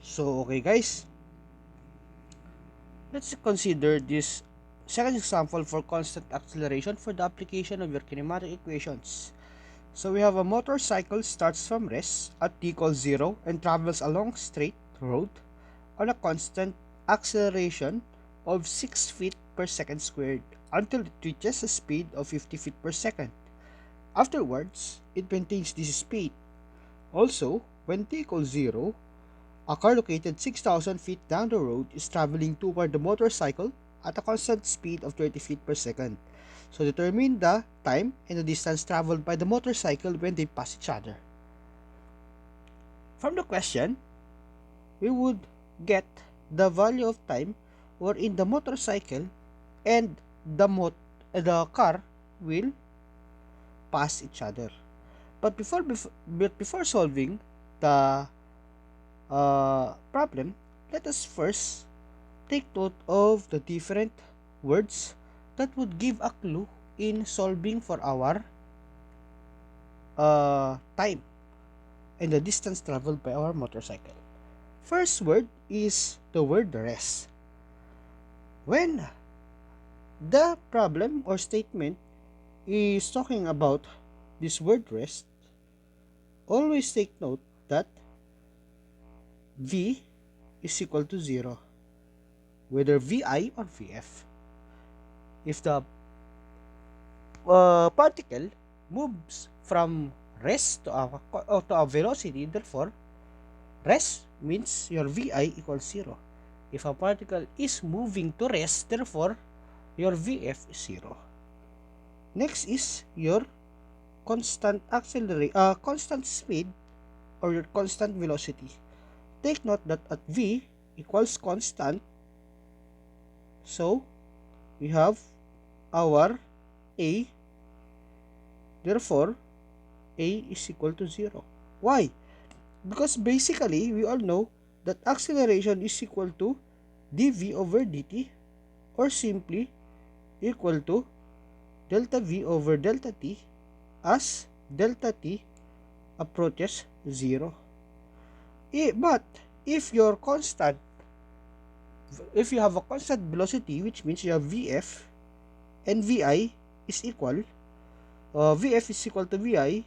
So, okay guys, let's consider this second example for constant acceleration for the application of your kinematic equations. So we have a motorcycle starts from rest at t equals 0 and travels along straight road on a constant acceleration of 6 feet per second squared until it reaches a speed of 50 feet per second. Afterwards, it maintains this speed. Also, when t equals 0, a car located 6,000 feet down the road is traveling toward the motorcycle at a constant speed of 30 feet per second. So determine the time and the distance traveled by the motorcycle when they pass each other. From the question, we would get the value of time wherein the motorcycle and the car will pass each other. But before solving the problem, let us first take note of the different words that would give a clue in solving for our time and the distance traveled by our motorcycle. First word is the word rest. When the problem or statement is talking about this word rest, always take note that V is equal to 0, whether Vi or Vf. If the particle moves from rest to a velocity, therefore rest means your Vi equals 0. If a particle is moving to rest, therefore your Vf is 0. Next is your constant speed or your constant velocity. Take note that at V equals constant, so we have our A, therefore A is equal to 0. Why? Because basically we all know that acceleration is equal to dv over dt, or simply equal to delta v over delta t as delta t approaches 0. But if your constant if you have a constant velocity, which means you have vf and vi is equal, vf is equal to vi,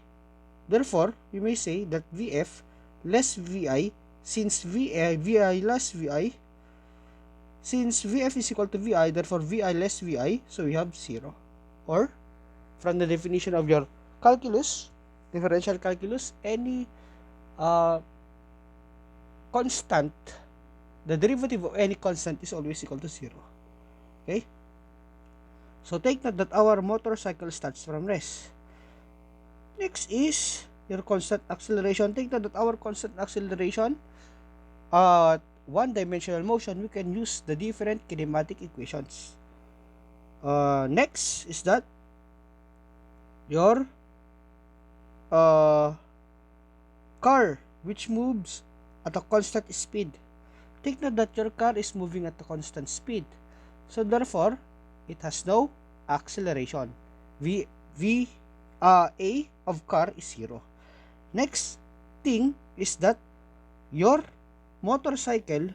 therefore we may say that vf less vi, since vi less vi, since vf is equal to vi, therefore vi less vi, so we have 0. Or from the definition of your calculus, differential calculus, any uh, constant, the derivative of any constant is always equal to 0. Okay? So take note that our motorcycle starts from rest. Next is your constant acceleration. Take note that our constant acceleration, one-dimensional motion, we can use the different kinematic equations. Next is that your car which moves at a constant speed. Take note that your car is moving at a constant speed, so therefore it has no acceleration. A of car is 0. Next thing is that your motorcycle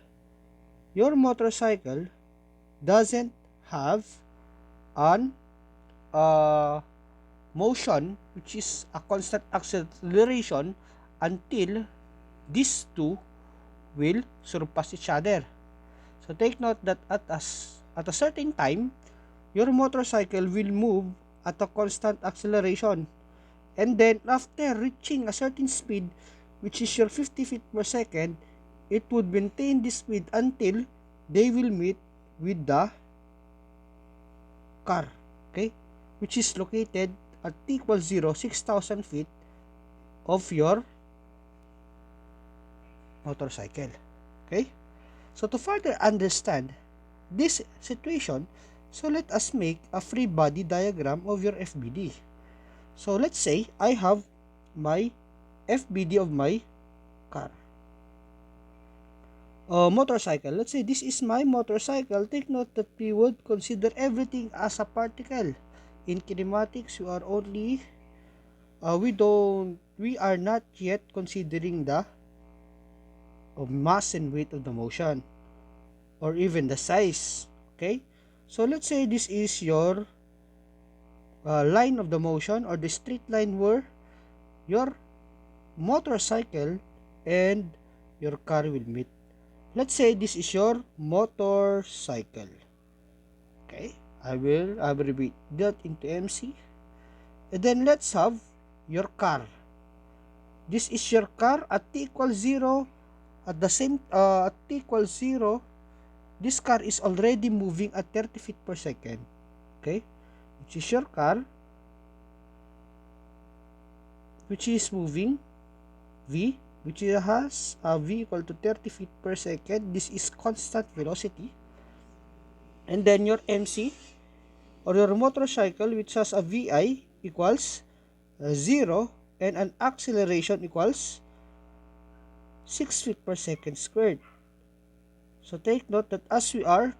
doesn't have an motion which is a constant acceleration until these two will surpass each other. So take note that at a certain time, your motorcycle will move at a constant acceleration, and then after reaching a certain speed, which is your 50 feet per second, it would maintain this speed until they will meet with the car, okay, which is located at t equals 0, 6,000 feet of your motorcycle. Okay? So to further understand this situation, so let us make a free body diagram of your FBD. So let's say I have my FBD of my car. Motorcycle. Let's say this is my motorcycle. Take note that we would consider everything as a particle. In kinematics, we are not yet considering the of mass and weight of the motion, or even the size. Okay, so let's say this is your line of the motion, or the straight line where your motorcycle and your car will meet. Let's say this is your motorcycle. Okay, I will abbreviate that into MC. And then let's have your car. This is your car at t equals 0. At the same at t equals 0, this car is already moving at 30 feet per second. Okay, which is your car, which is moving v, which has a v equal to 30 feet per second. This is constant velocity. And then your MC, or your motorcycle, which has a vi equals 0 and an acceleration equals 6 feet per second squared. So take note that as we are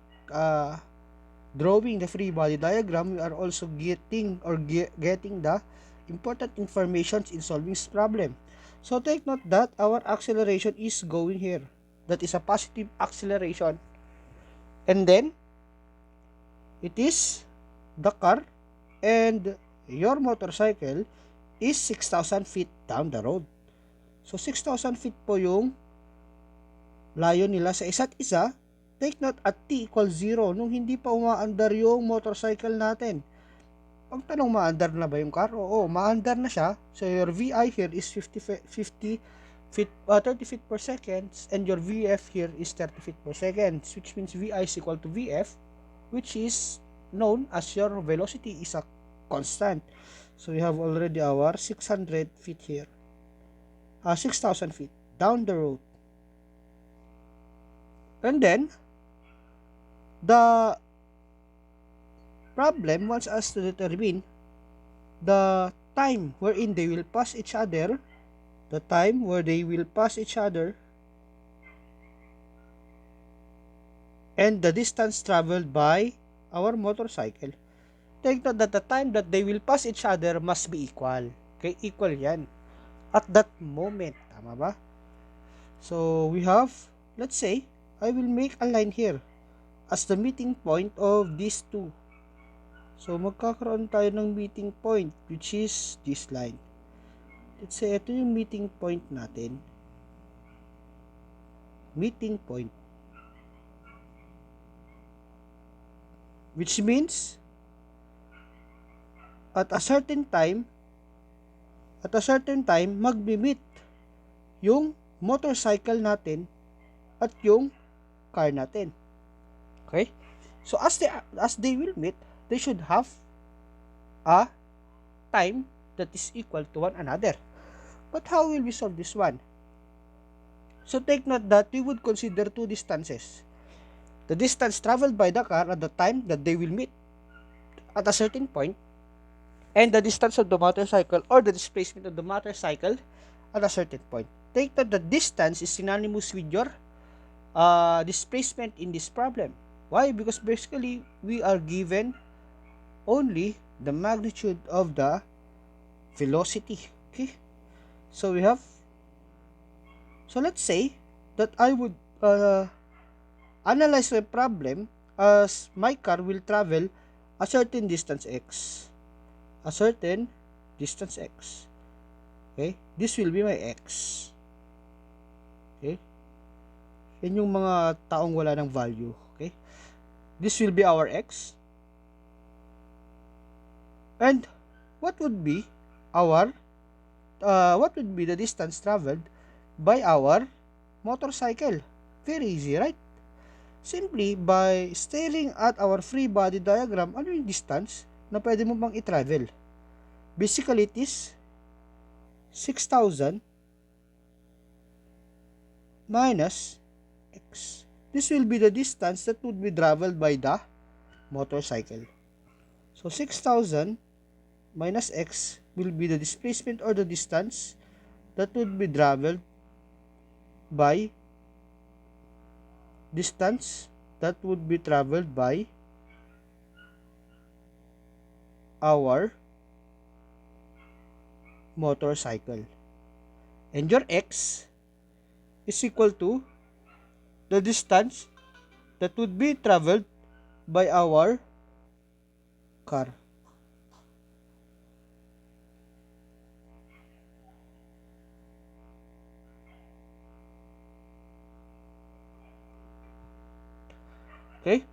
drawing the free body diagram, we are also getting the important information in solving this problem. So take note that our acceleration is going here. That is a positive acceleration. And then it is the car and your motorcycle is 6,000 feet down the road. So 6,000 feet po yung layo nila sa isa't isa. Take note at t equals 0, nung hindi pa umaandar yung motorcycle natin. Pag tanong, maandar na ba yung car? Oo, maandar na siya. So your VI here is 30 feet per second, and your VF here is 30 feet per second, which means VI is equal to VF, which is known as your velocity is a constant. So we have already our 600 feet here. 6,000 feet down the road. And then the problem wants us to determine the time wherein they will pass each other, and the distance traveled by our motorcycle. Take note that the time that they will pass each other must be equal. Okay, equal yan at that moment. Tama ba? So we have, let's say, I will make a line here as the meeting point of these two. So magkakaroon tayo ng meeting point, which is this line. Let's say ito yung meeting point natin. Meeting point. Which means at a certain time magbi-meet yung motorcycle natin at yung car natin. Okay? So as they will meet, they should have a time that is equal to one another. But how will we solve this one? So take note that we would consider two distances. The distance traveled by the car at the time that they will meet at a certain point, and the distance of the motorcycle, or the displacement of the motorcycle at a certain point. Take note that distance is synonymous with your displacement in this problem. Why? Because basically we are given only the magnitude of the velocity. Okay, so let's say that I would analyze the problem as my car will travel a certain distance x. Okay, this will be my x. Okay, yan yung mga taong wala ng value. Okay, this will be our x. And what would be the distance traveled by our motorcycle? Very easy, right? Simply by staring at our free body diagram, ano yung distance na pwede mo bang i-travel? Basically, it is 6,000 minus x. This will be the distance that would be traveled by the motorcycle. So 6,000 minus x will be the displacement, or the distance that would be traveled by our motorcycle. And your x is equal to the distance that would be traveled by our car. Okay?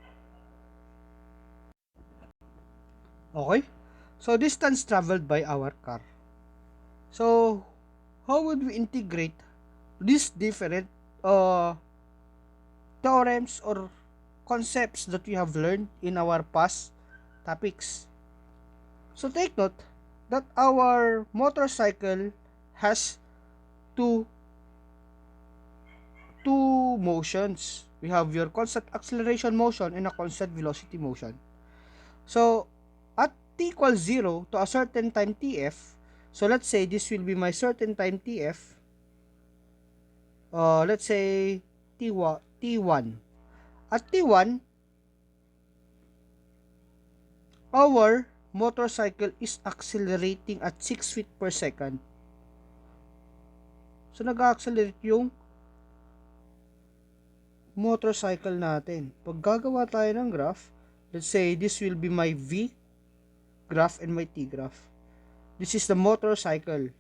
Okay? So, distance traveled by our car. So, how would we integrate these different uh, theorems or concepts that we have learned in our past topics? So, take note that our motorcycle has two two motions. We have your constant acceleration motion and a constant velocity motion. So, at t equals 0 to a certain time tf, so let's say this will be my certain time tf, let's say t1. At t1, our motorcycle is accelerating at 6 feet per second. So, nag-accelerate yung motorcycle natin. Pag gagawa tayo ng graph, let's say this will be my V graph and my T graph. This is the motorcycle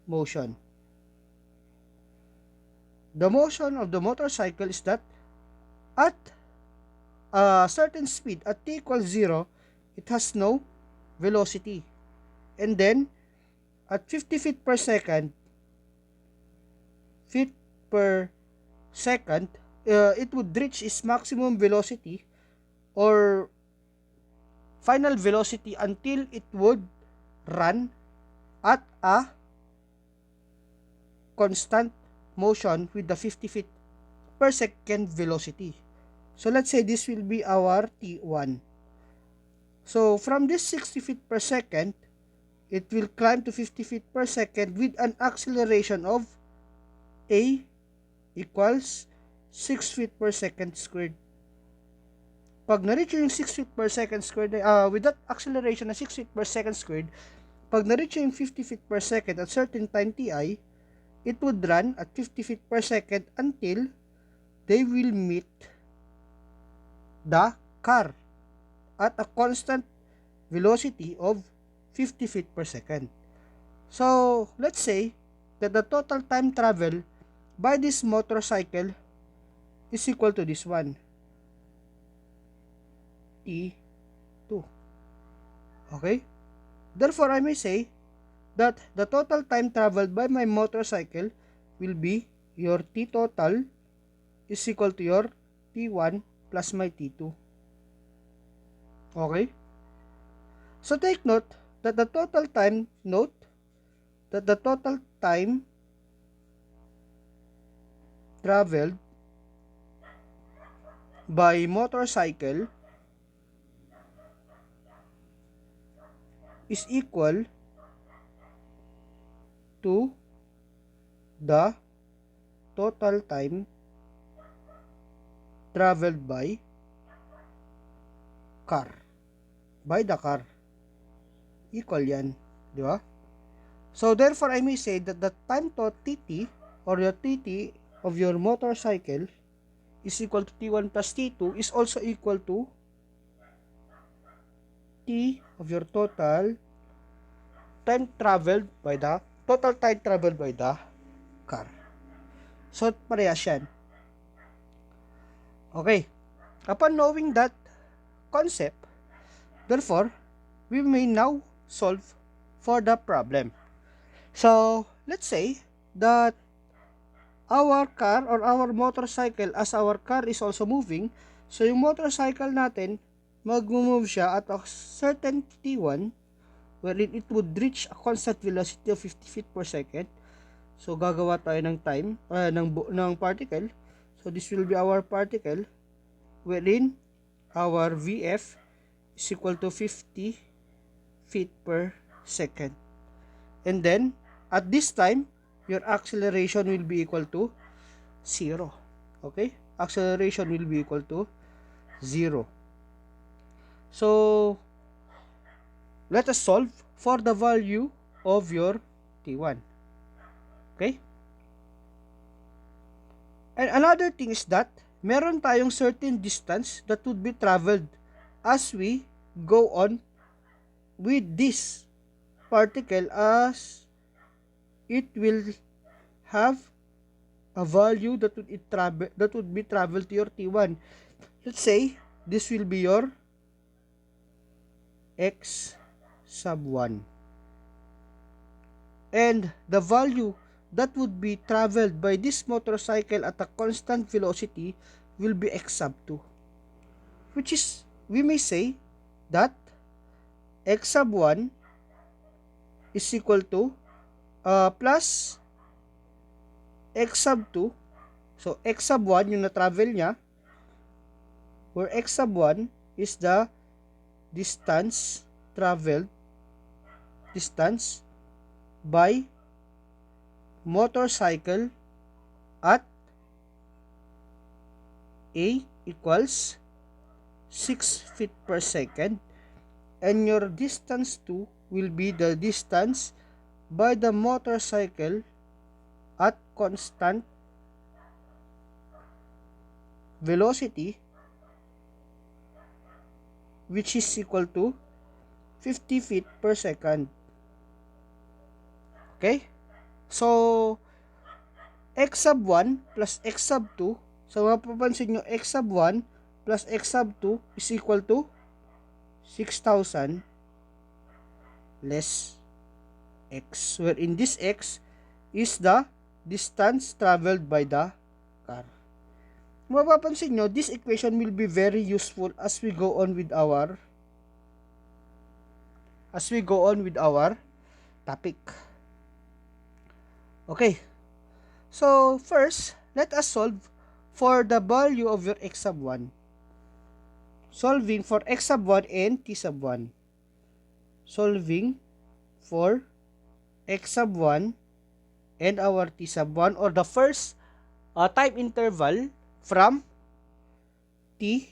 motion. The motion of the motorcycle is that at a certain speed, at t equals 0, it has no velocity. And then, at 50 feet per second, it would reach its maximum velocity or final velocity until it would run at a constant motion with the 50 feet per second velocity. So let's say this will be our T1. So from this 60 feet per second, it will climb to 50 feet per second with an acceleration of A equals 6 feet per second squared. Pag na-reach yung 6 feet per second squared, with that acceleration na 6 feet per second squared, pag na-reach yung 50 feet per second at certain time ti, it would run at 50 feet per second until they will meet the car at a constant velocity of 50 feet per second. So, let's say that the total time travel by this motorcycle is equal to this one, T2. Okay? Therefore, I may say that the total time traveled by my motorcycle will be your T total is equal to your T1 plus my T2. Okay? So take note that the total time traveled by motorcycle is equal to the total time traveled by the car. Equal yan, di ba? So therefore, I may say that the time to TT or the TT of your motorcycle is equal to T1 plus T2 is also equal to T of your total time traveled by the car. So, parehas yan. Okay. Upon knowing that concept, therefore, we may now solve for the problem. So, let's say that our car or our motorcycle, as our car is also moving, so yung motorcycle natin, mag-move siya at a certain T1 wherein it would reach a constant velocity of 50 feet per second. So, gagawa tayo ng ng particle. So, this will be our particle wherein our VF is equal to 50 feet per second. And then, at this time, your acceleration will be equal to 0. Okay? Acceleration will be equal to 0. So, let us solve for the value of your T1. Okay? And another thing is that meron tayong certain distance that would be traveled as we go on with this particle, as it will have a value that would be traveled to your T1. Let's say this will be your x sub 1, and the value that would be traveled by this motorcycle at a constant velocity will be x sub 2, which is, we may say that x sub 1 is equal to plus x sub 2. So x sub 1 yung na-travel niya, where x sub 1 is the distance traveled, distance by motorcycle at A equals 6 feet per second, and your distance 2 will be the distance by the motorcycle at constant velocity, which is equal to 50 feet per second. Okay? So, x sub 1 plus x sub 2. So, mapapansin nyo, x sub 1 plus x sub 2 is equal to 6,000 less x, wherein this x is the distance traveled by the car. Mapapansin nyo, this equation will be very useful as we go on with our topic. Okay. So, first, let us solve for the value of your x sub 1. Solving for x sub 1 and t sub 1. Solving for x sub 1 and our t sub 1, or the first time interval from t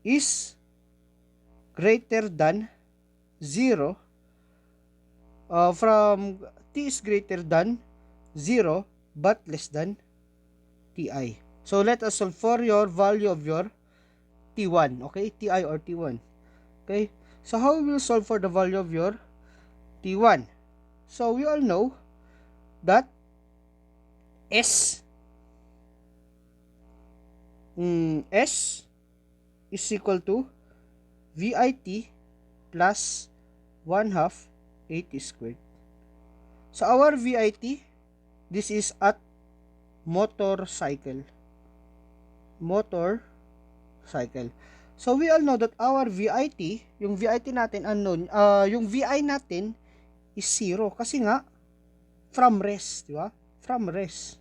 is greater than 0, from t is greater than 0 but less than ti. So let us solve for your value of your t1, okay, ti or t1. Okay, so how we will solve for the value of your t1? So we all know that s is equal to vit plus 1/2 at squared. So our vit, this is at motorcycle. So we all know that our vit, yung vit natin unknown, yung vi natin is 0 kasi nga from rest, di ba? From rest.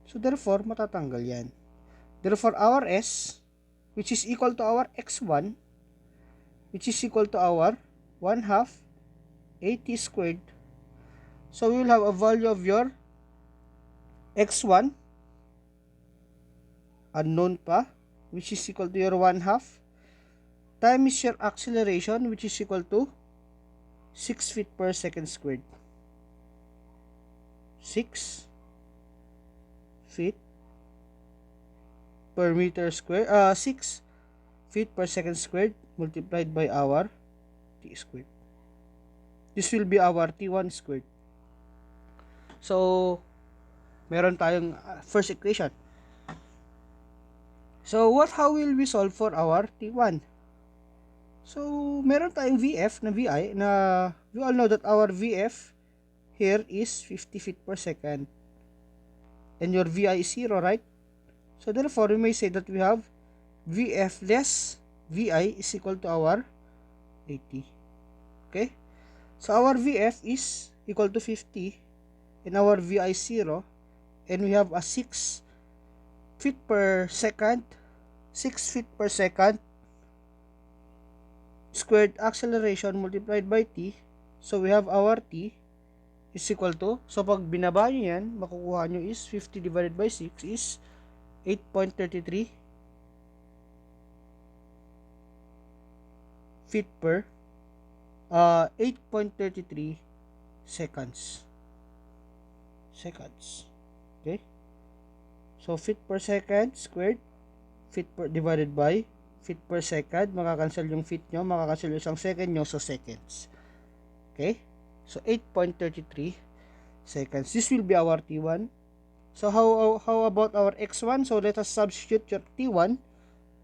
So therefore matatanggal yan. Therefore our s, which is equal to our x1, which is equal to our 1/2 at squared. So we will have a value of your x1 unknown pa, which is equal to your 1/2 times your acceleration, which is equal to 6 feet per second squared. 6 feet per meter square, 6 feet per second squared multiplied by our t squared. This will be our t1 squared. So, meron tayong first equation. So, how will we solve for our t1? So, meron tayong vf na vi, na we all know that our vf here is 50 feet per second. And your vi is 0, right? So, therefore, we may say that we have vf less vi is equal to our 80. Okay? So, our vf is equal to 50 and our vi is 0, and we have a 6 feet per second squared acceleration multiplied by t. So we have our t is equal to, so pag binaba nyo yan, makukuha nyo is 50 divided by 6 is 8.33 feet per 8.33 seconds. Okay? So, feet per second squared, feet per divided by feet per second. Makakancel yung feet nyo, makakancel yung isang second nyo, so seconds. Okay? So, 8.33 seconds. This will be our T1. So, how about our X1? So, let us substitute your T1.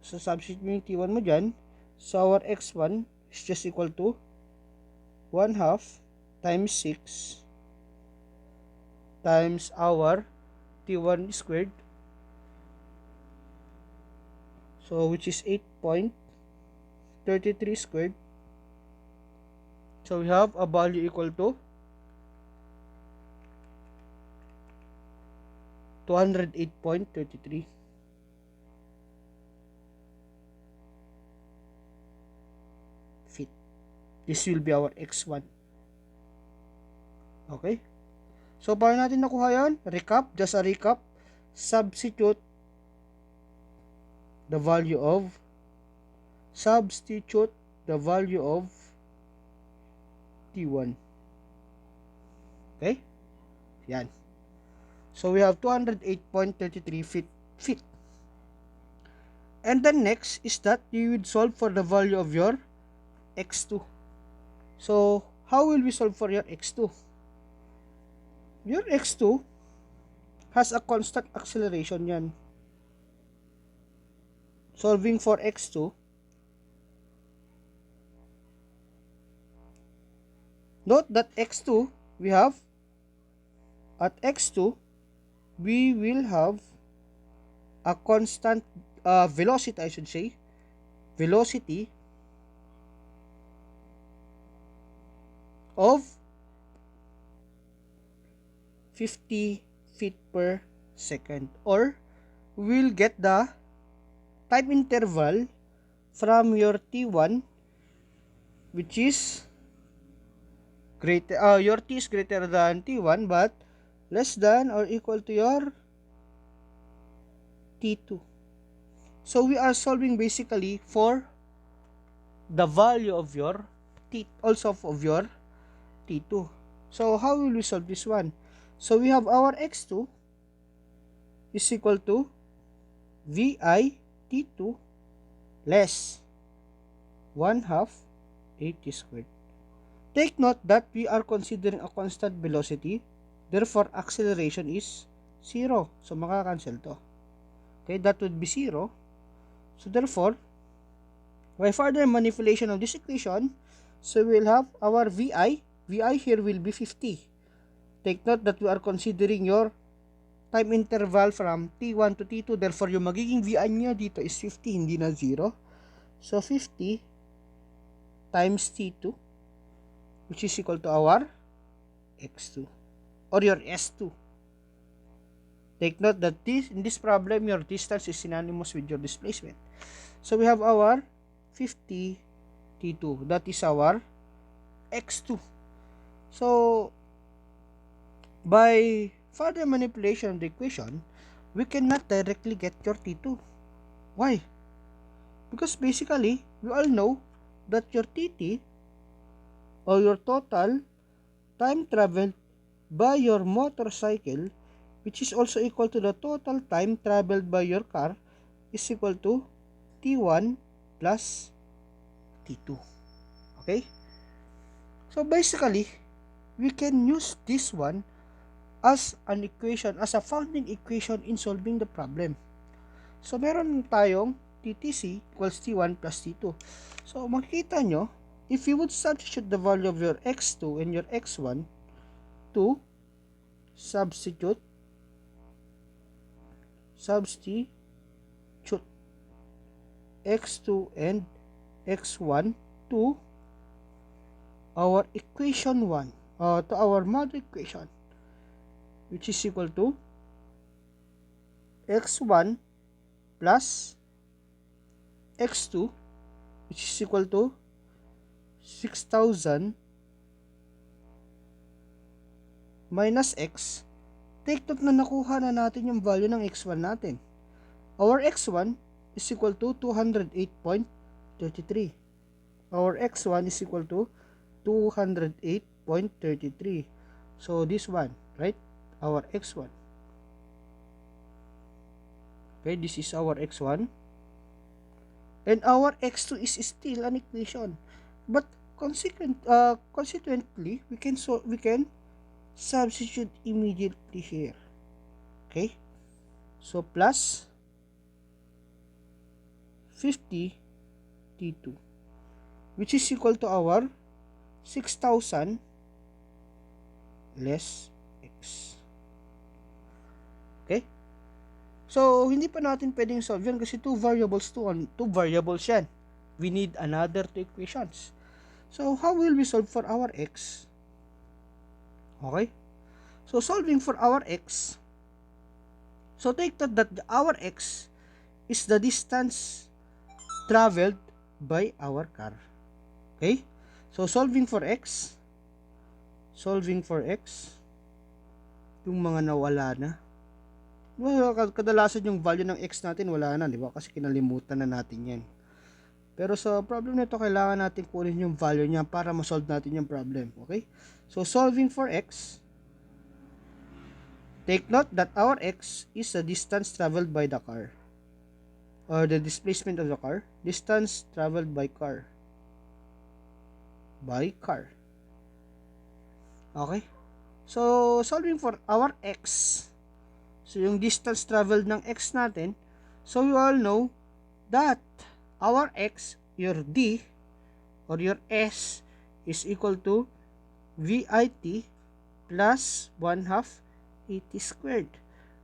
So, substitute mo yung T1 mo dyan. So, our X1 is just equal to 1/2 times 6 times our T1 squared. So, which is 8.33 squared. So, we have a value equal to 208.33 feet. This will be our X1. Okay? So, paano natin nakuha yan? Recap, just a recap. Substitute the value of T1. Okay? Yan. So, we have 208.33 feet. And then next is that you would solve for the value of your X2. So, how will we solve for your X2? Your X2 has a constant acceleration yan. Solving for X2, note that X2, we have, at X2, we will have a constant velocity, I should say, velocity of 50 feet per second, or we'll get the time interval from your T1, which is greater, your T is greater than T1 but less than or equal to your T2. So we are solving basically for the value of your T, also of your T2. So how will we solve this one? So we have our X2 is equal to VI T2 less 1/2 80 squared. Take note that we are considering a constant velocity, therefore acceleration is 0. So makakancel to. Okay, that would be 0. So therefore, by further manipulation of this equation, so we will have our VI here will be 50. Take note that we are considering your time interval from T1 to T2, therefore yung magiging VI nyo dito is 50, hindi na 0. So 50 times T2, which is equal to our X2 or your S2. Take note that in this problem, your distance is synonymous with your displacement. So we have our 50 T2. That is our X2. So, by further manipulation of the equation, we cannot directly get your T2. Why? Because basically, we all know that your TT or your total time traveled by your motorcycle, which is also equal to the total time traveled by your car, is equal to T1 plus T2. Okay? So basically, we can use this one as an equation, as a founding equation in solving the problem. So meron tayong TTC equals T1 plus T2. So makikita nyo, if you would substitute the value of your X2 and your X1 to substitute X2 and X1 to our equation 1, to our model equation, which is equal to X1 plus X2, which is equal to 6,000 minus X. Take note na nakuha na natin yung value ng X1 natin. Our X1 is equal to 208.33. Our X1 is equal to 208.33. 8.33. So this one, right? Our x1. Okay, this is our x1. And our x2 is still an equation. But consequently, we can substitute immediately here. Okay? So plus 50 T2, which is equal to our 6,000 less x. Okay? So, hindi pa natin pwedeng solve yan kasi two variables yan. We need another two equations. So, how will we solve for our x? Okay? So, solving for our x, so take that our x is the distance traveled by our car. Okay? So, solving for x, yung mga nawala na. Well, kadalasan yung value ng x natin wala na, di ba? Kasi kinalimutan na natin yan. Pero sa problem nito, kailangan natin kunin yung value niya para ma-solve natin yung problem. Okay? So, solving for x, take note that our x is the distance traveled by the car. Or the displacement of the car. Distance traveled by car. Okay? So, solving for our x, so yung distance traveled ng x natin, so we all know that our x, your d, or your s, is equal to VIT plus 1/2 AT squared.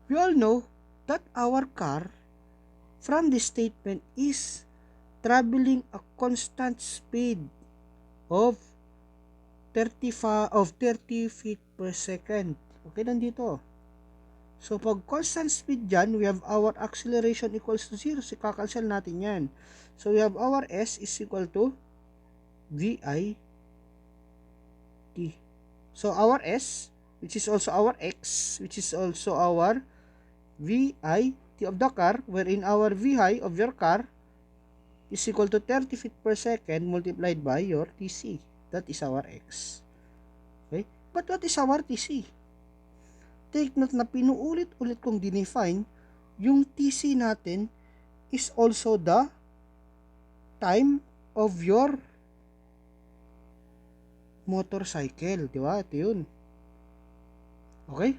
We all know that our car, from this statement, is traveling a constant speed of 30 feet per second. Okay, nandito. So, pag constant speed dyan, we have our acceleration equals to 0. So, kakancel natin yan. So, we have our S is equal to VIT. So, our S, which is also our X, which is also our VIT of the car, wherein our VI of your car is equal to 30 feet per second multiplied by your TC. That is our X. Okay? But what is our TC? Take note na pinuulit-ulit kong dinefine, yung TC natin is also the time of your motorcycle. Di ba? Ito yun. Okay?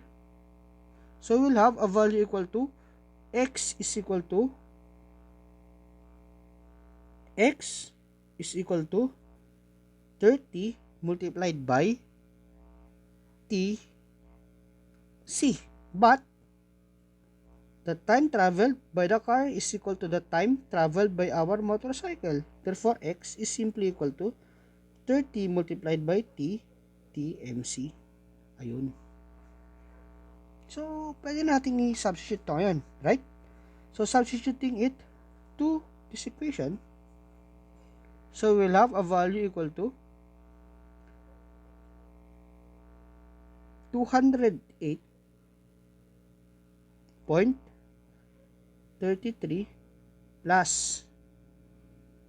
So, we'll have a value equal to X is equal to 30 multiplied by TC. But the time traveled by the car is equal to the time traveled by our motorcycle. Therefore, X is simply equal to 30 multiplied by TMC. Ayun. So, pwede nating i-substitute ito ngayon, right? So, substituting it to this equation, so we'll have a value equal to 208.33 plus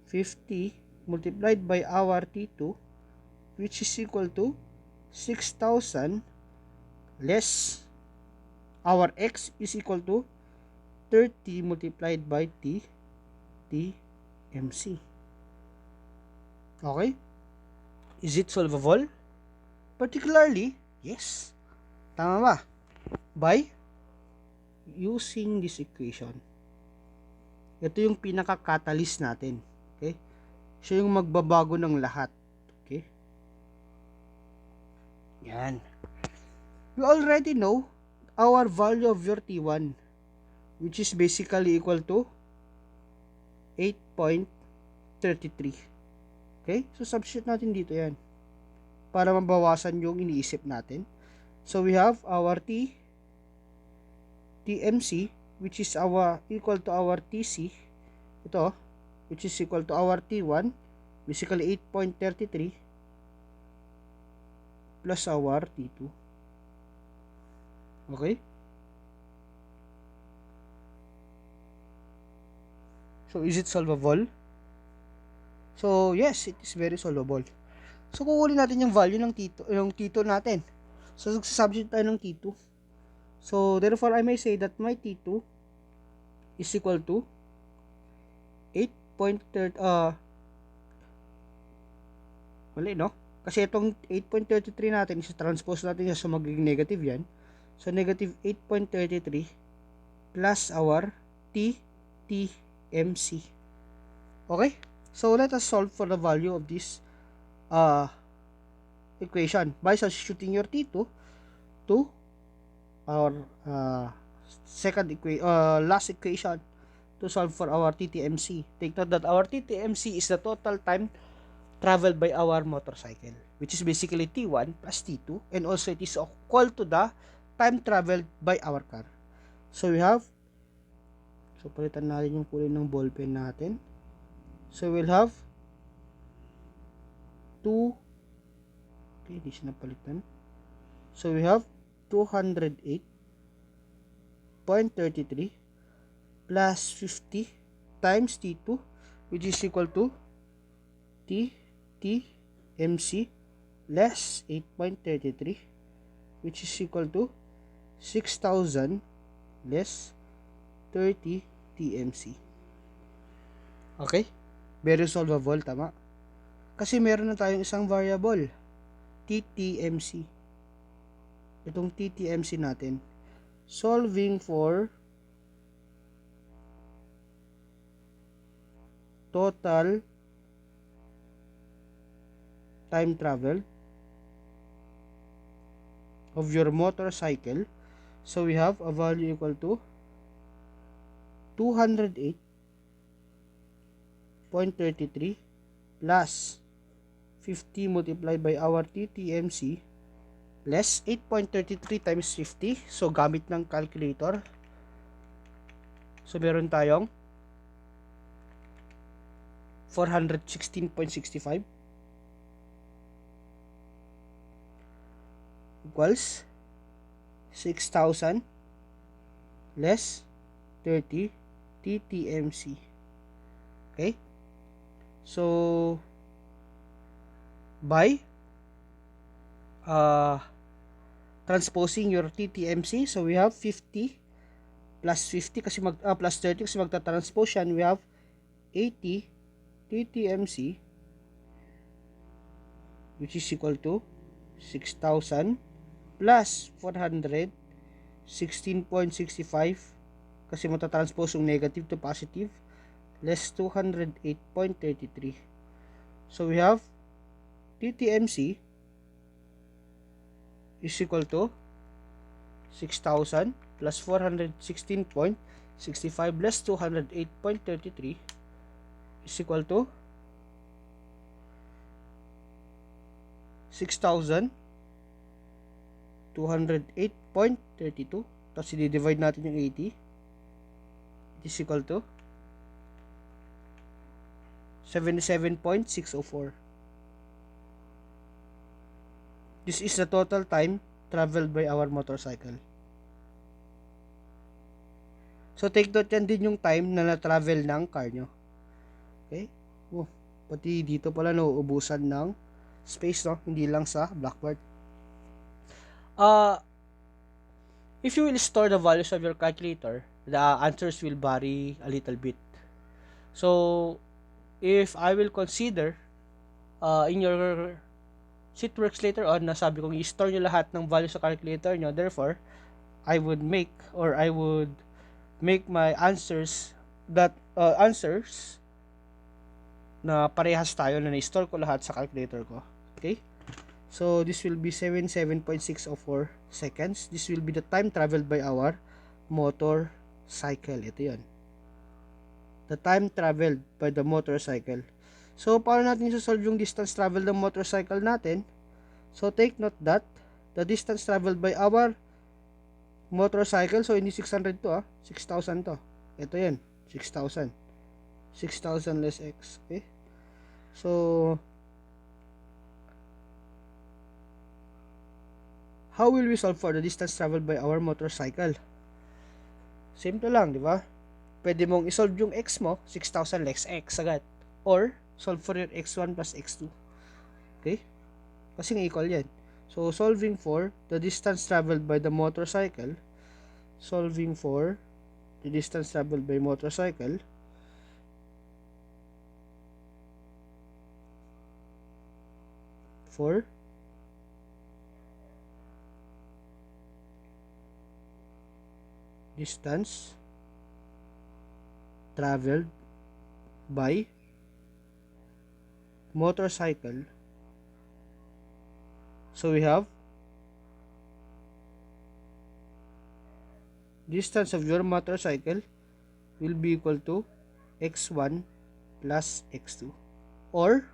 50 multiplied by our T2, which is equal to 6,000 less our X is equal to 30 multiplied by TMC. Okay? Is it solvable? Particularly, yes. Tama ba? By using this equation. Ito yung pinaka-catalyst natin. Okay? Siya yung magbabago ng lahat. Okay? Yan. We already know our value of your T1, which is basically equal to 8.33. Okay? So, substitute natin dito yan para mabawasan yung iniisip natin. So, we have our TMC, which is equal to our TC. Ito, which is equal to our T1, basically 8.33 plus our T2. Okay? So, is it solvable? So, yes, it is very solvable. So, kukunin natin yung value ng T2 natin. So, substitute tayo ng T2. So, therefore, I may say that my T2 is equal to 8.30, mali, no? Kasi itong 8.33 natin, isa-transpose natin yan, so magiging negative yan. So, negative 8.33 plus our TTMC. Okay? So, let us solve for the value of this equation by substituting your T2 to our last equation to solve for our TTMC. Take note that our TTMC is the total time traveled by our motorcycle, which is basically T1 plus T2, and also it is equal to the time traveled by our car. So we have, so palitan natin yung kulay ng ballpen natin. So we'll have 2, okay, hindi siya napalitan. So we have 208.33 plus 50 times T2, which is equal to TTMC less 8.33, which is equal to 6,000 less 30 TMC. Okay? Very solvable, tama? Kasi meron na tayong isang variable, TTMC. Itong TTMC natin. Solving for total time travel of your motorcycle. So we have a value equal to 208.33 plus 50 multiplied by our TTMC less 8.33 times 50. So gamit ng calculator. So meron tayong 416.65 equals 6,000 less 30 TTMC. Okay? So by transposing your TTMC, so we have 50 plus 50 kasi plus 30 kasi magta-transpose yan, we have 80 TTMC, which is equal to 6,000 plus 416.65 kasi magta-transpose yung negative to positive less 208.33. So we have TTMC is equal to 6,000 plus 416.65 less 208.33 is equal to 6,208.32. Tapos i-divide natin yung 80. It is equal to 77.604. This is the total time traveled by our motorcycle. So take note yan din yung time na na-travel ng car nyo. Okay? Oh, pati dito pala nauubusan ng space, no? Hindi lang sa blackboard. If you will store the values of your calculator, the answers will vary a little bit. So if I will consider in your sheetworks later on, nasabi kong i-store nyo lahat ng values sa calculator nyo, therefore I would make my answers answers na parehas tayo na na-store ko lahat sa calculator ko. Okay? So this will be 77.604 seconds. This will be the time traveled by our motorcycle. Ito yun. The time traveled by the motorcycle. So, paano natin i-solve yung distance traveled ng motorcycle natin? So, take note that the distance traveled by our motorcycle, so hindi 600 to 6,000 to. Ito yan, 6,000. 6,000 less x. Okay? So, how will we solve for the distance traveled by our motorcycle? Simple lang, di ba? Pwede mong isolve yung x mo, 6,000 less x agad. Or, solve for your x1 plus x2. Okay? Kasi nga equal yan. So, solving for the distance traveled by the motorcycle, solving for the distance traveled by motorcycle, for distance traveled by motorcycle. So we have distance of your motorcycle will be equal to x1 plus x2, or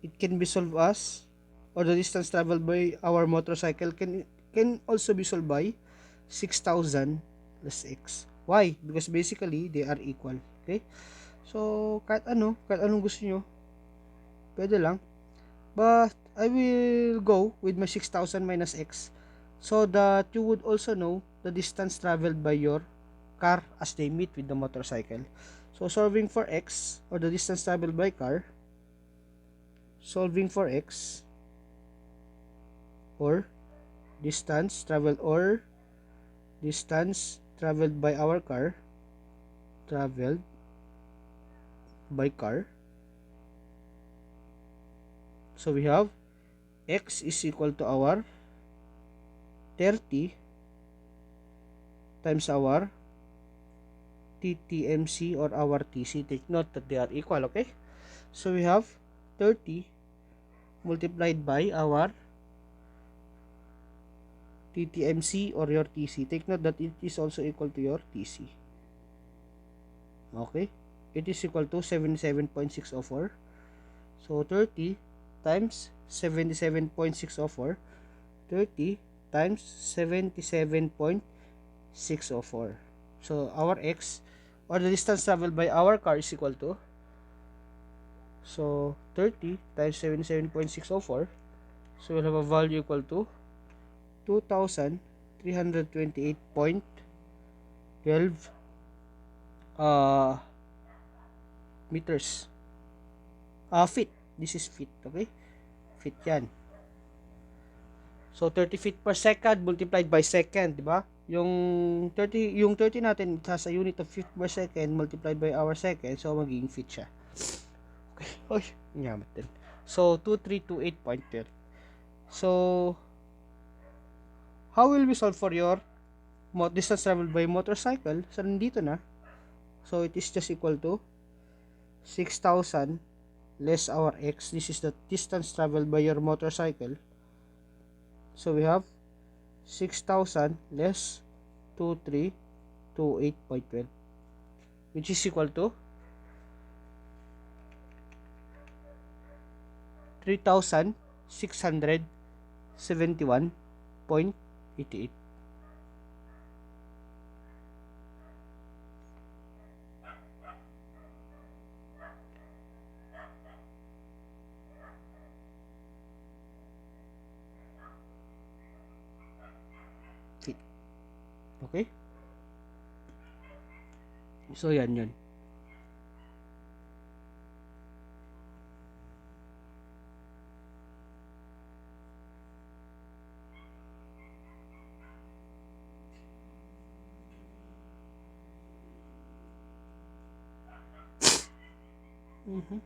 it can be solved as, or the distance traveled by our motorcycle can also be solved by 6,000 plus x. Why? Because basically they are equal. Okay, so kahit anong gusto nyo, pwede lang, but I will go with my 6,000 minus x so that you would also know the distance traveled by your car as they meet with the motorcycle. So solving for x, or the distance traveled by car, solving for x, or distance traveled by our car, traveled by car. So we have x is equal to our 30 times our TTMC or our TC. Take note that they are equal, okay? So we have 30 multiplied by our TTMC or your TC. Take note that it is also equal to your TC. Okay? It is equal to 77.604. So 30 times 77.604. 30 times 77.604. So our x, or the distance traveled by our car, is equal to, so 30 times 77.604, so we'll have a value equal to 2,328.12 meters. Feet. This is feet, okay? Feet yan. So 30 feet per second multiplied by second, di ba? Yung 30 natin, it has a unit of feet per second multiplied by our second, so magiging feet siya. Okay. Oy, nyamat din. So 2328.12. So how will we solve for your distance traveled by motorcycle? So nandito na. So it is just equal to 6,000 less our x. This is the distance traveled by your motorcycle. So we have 6,000 less 2328.12, which is equal to 3,671.88. Feet. Okay? So yan yun. Mm-hmm.